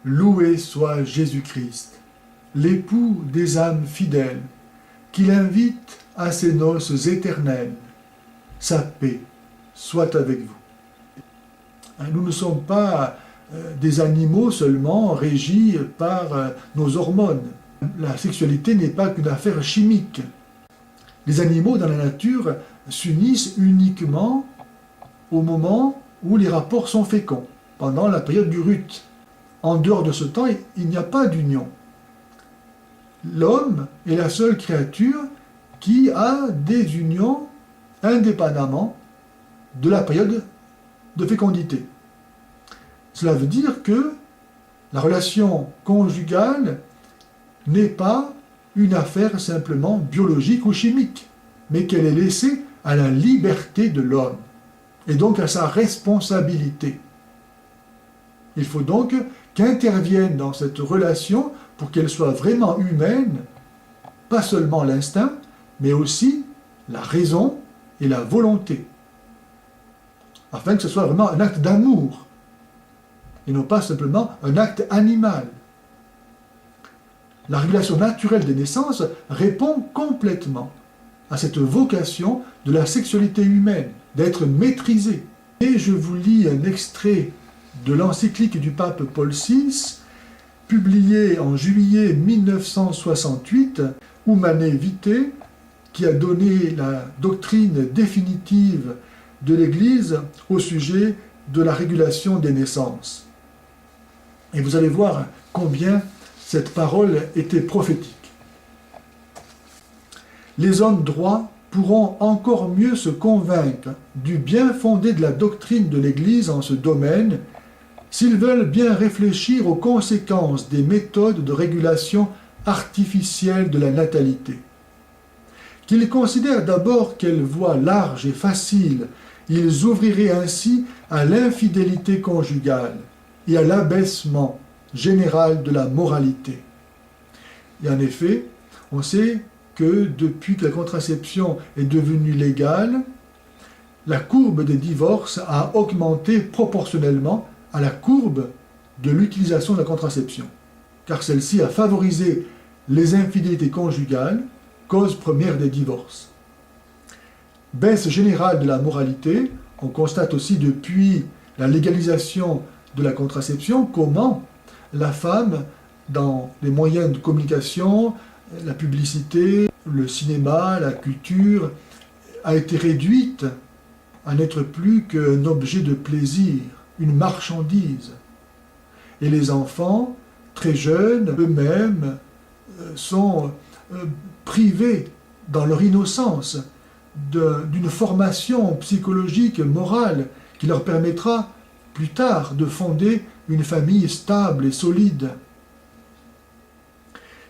loué soit Jésus-Christ, l'époux des âmes fidèles, qu'il invite à ses noces éternelles. Sa paix soit avec vous. Nous ne sommes pas des animaux seulement régis par nos hormones. La sexualité n'est pas qu'une affaire chimique. Les animaux dans la nature s'unissent uniquement au moment où les rapports sont féconds, pendant la période du rut. En dehors de ce temps, il n'y a pas d'union. L'homme est la seule créature qui a des unions indépendamment de la période de fécondité. Cela veut dire que la relation conjugale n'est pas une affaire simplement biologique ou chimique, mais qu'elle est laissée à la liberté de l'homme, et donc à sa responsabilité. Il faut donc qu'intervienne dans cette relation, pour qu'elle soit vraiment humaine, pas seulement l'instinct, mais aussi la raison et la volonté, afin que ce soit vraiment un acte d'amour, et non pas simplement un acte animal. La régulation naturelle des naissances répond complètement à cette vocation de la sexualité humaine, d'être maîtrisée. Et je vous lis un extrait de l'encyclique du pape Paul VI, publié en juillet 1968, Humanae Vitae, qui a donné la doctrine définitive de l'Église au sujet de la régulation des naissances. Et vous allez voir combien cette parole était prophétique. Les hommes droits pourront encore mieux se convaincre du bien fondé de la doctrine de l'Église en ce domaine s'ils veulent bien réfléchir aux conséquences des méthodes de régulation artificielle de la natalité. Qu'ils considèrent d'abord quelle voie large et facile ils ouvriraient ainsi à l'infidélité conjugale et à l'abaissement général de la moralité. Et en effet, on sait que depuis que la contraception est devenue légale, la courbe des divorces a augmenté proportionnellement à la courbe de l'utilisation de la contraception, car celle-ci a favorisé les infidélités conjugales, cause première des divorces. Baisse générale de la moralité, on constate aussi depuis la légalisation de la contraception comment la femme, dans les moyens de communication, la publicité, le cinéma, la culture, a été réduite à n'être plus qu'un objet de plaisir, une marchandise. Et les enfants, très jeunes, eux-mêmes, sont privés dans leur innocence d'une formation psychologique, morale, qui leur permettra plus tard de fonder une famille stable et solide.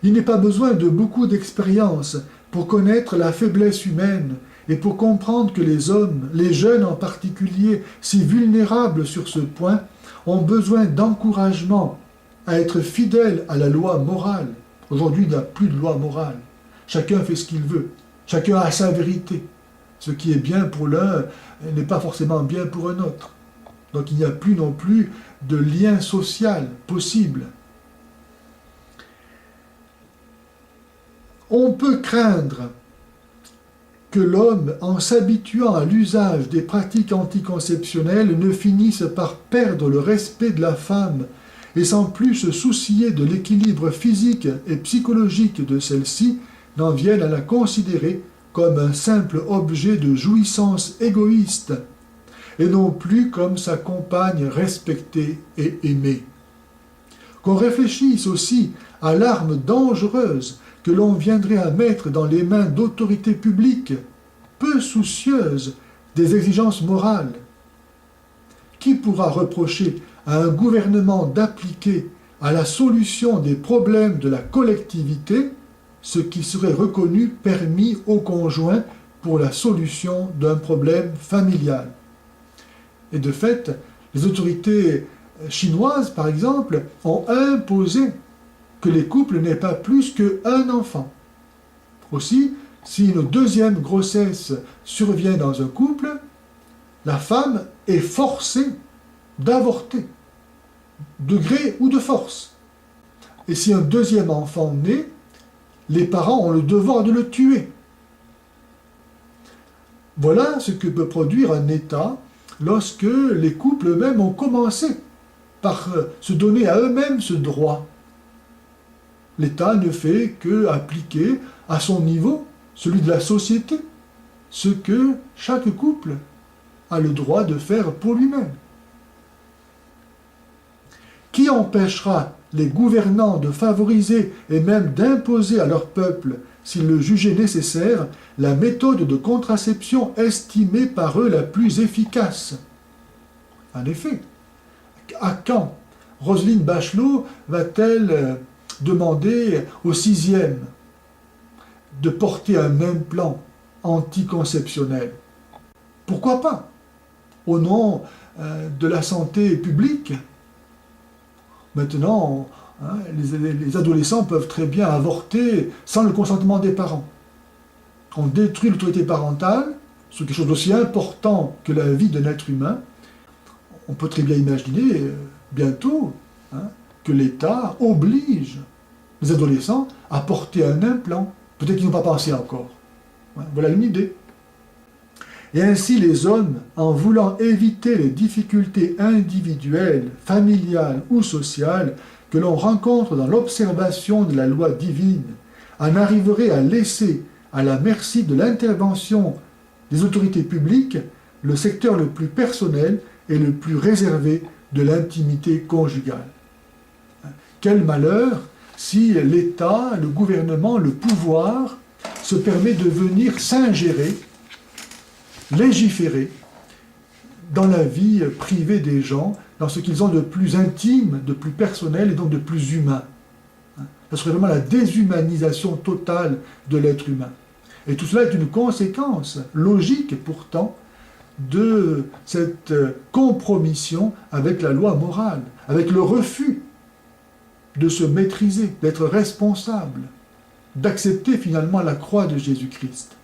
Il n'est pas besoin de beaucoup d'expérience pour connaître la faiblesse humaine et pour comprendre que les hommes, les jeunes en particulier, si vulnérables sur ce point, ont besoin d'encouragement à être fidèles à la loi morale. Aujourd'hui, il n'y a plus de loi morale. Chacun fait ce qu'il veut. Chacun a sa vérité. Ce qui est bien pour l'un n'est pas forcément bien pour un autre. Donc il n'y a plus non plus de lien social possible. On peut craindre que l'homme, en s'habituant à l'usage des pratiques anticonceptionnelles, ne finisse par perdre le respect de la femme et sans plus se soucier de l'équilibre physique et psychologique de celle-ci, n'en vienne à la considérer comme un simple objet de jouissance égoïste, et non plus comme sa compagne respectée et aimée. Qu'on réfléchisse aussi à l'arme dangereuse que l'on viendrait à mettre dans les mains d'autorités publiques, peu soucieuses des exigences morales. Qui pourra reprocher à un gouvernement d'appliquer à la solution des problèmes de la collectivité ce qui serait reconnu permis au conjoint pour la solution d'un problème familial? Et de fait, les autorités chinoises, par exemple, ont imposé que les couples n'aient pas plus qu'un enfant. Aussi, si une deuxième grossesse survient dans un couple, la femme est forcée d'avorter. de gré ou de force. Et si un deuxième enfant naît, les parents ont le devoir de le tuer. Voilà ce que peut produire un État lorsque les couples eux-mêmes ont commencé par se donner à eux-mêmes ce droit. L'État ne fait qu'appliquer à son niveau, celui de la société, ce que chaque couple a le droit de faire pour lui-même. Qui empêchera les gouvernants de favoriser et même d'imposer à leur peuple, s'ils le jugeaient nécessaire, la méthode de contraception estimée par eux la plus efficace? En effet, à quand Roselyne Bachelot va-t-elle demander au 6e de porter un implant anticonceptionnel? Pourquoi pas? Au nom de la santé publique. Maintenant, les adolescents peuvent très bien avorter sans le consentement des parents. On détruit l'autorité parentale sur quelque chose d'aussi important que la vie d'un être humain. On peut très bien imaginer bientôt que l'État oblige les adolescents à porter un implant. Peut-être qu'ils n'ont pas pensé encore. Voilà une idée. Et ainsi les hommes, en voulant éviter les difficultés individuelles, familiales ou sociales que l'on rencontre dans l'observation de la loi divine, en arriveraient à laisser à la merci de l'intervention des autorités publiques le secteur le plus personnel et le plus réservé de l'intimité conjugale. Quel malheur si l'État, le gouvernement, le pouvoir se permet de venir s'ingérer, légiférer dans la vie privée des gens, dans ce qu'ils ont de plus intime, de plus personnel et donc de plus humain. Ce serait vraiment la déshumanisation totale de l'être humain. Et tout cela est une conséquence logique pourtant de cette compromission avec la loi morale, avec le refus de se maîtriser, d'être responsable, d'accepter finalement la croix de Jésus-Christ.